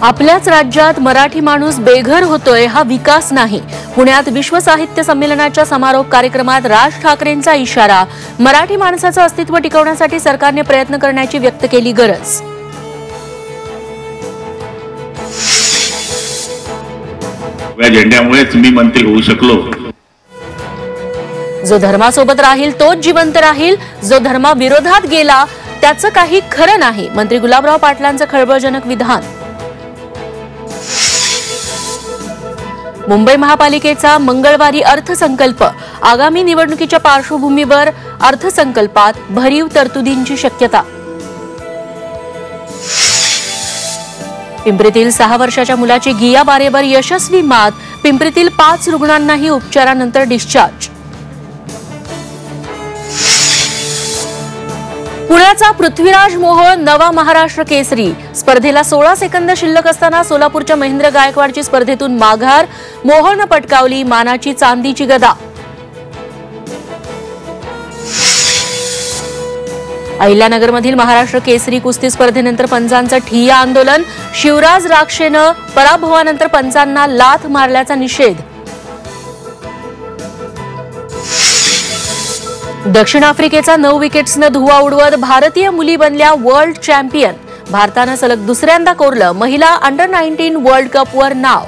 आपल्याच राज्यात मराठी माणूस बेघर होतोय हा विकास नाही। पुण्यात विश्व साहित्य संमेलनाच्या समारोप कार्यक्रमात राज ठाकरेंचा इशारा। मराठी माणसाचं अस्तित्व टिकवण्यासाठी सरकारने प्रयत्न करण्याची व्यक्त केली गरज। या झेंड्यामुळेच मी मंत्री होऊ शकलो। जो धर्मासोबत राहील तोच जिवंत राहील, जो धर्माविरोधात गेला त्याचं काही खरं नाही। मंत्री गुलाबराव पाटलांचं खळबळजनक विधान। मुंबई महापालिकेचा मंगळवारी अर्थसंकल्प। आगामी निवडणुकीच्या पार्श्वभूमीवर अर्थसंकल्पात भरीव तरतुदींची शक्यता। पिंपरीतील 6 वर्षाच्या मुलाची गिया बारेवर यशस्वी मात। पिंपरीतील 5 रुग्णांनाही उपचारानंतर डिस्चार्ज। पुण्याचा पृथ्वीराज मोहोळ नवा महाराष्ट्र केसरी। स्पर्धेला 16 सेकंद शिल्लक असताना सोलापूरच्या महेंद्र गायकवाडची स्पर्धेतून माघार। मोहोळने पटकावली मानाची चांदीची गदा। अहिल्यानगरमधील महाराष्ट्र केसरी कुस्ती स्पर्धेनंतर पंचांचं ठिय्या आंदोलन। शिवराज राक्षेने पराभवानंतर पंचांना लाथ मारल्याचा निषेध। दक्षिण आफ्रिकेचा 9 विकेट्सने धुव्वा उडवत भारतीय मुली बनल्या वर्ल्ड चॅम्पियन। भारताने सलग दुसऱ्यांदा कोरलं महिला अंडर 19 वर्ल्ड कपवर नाव।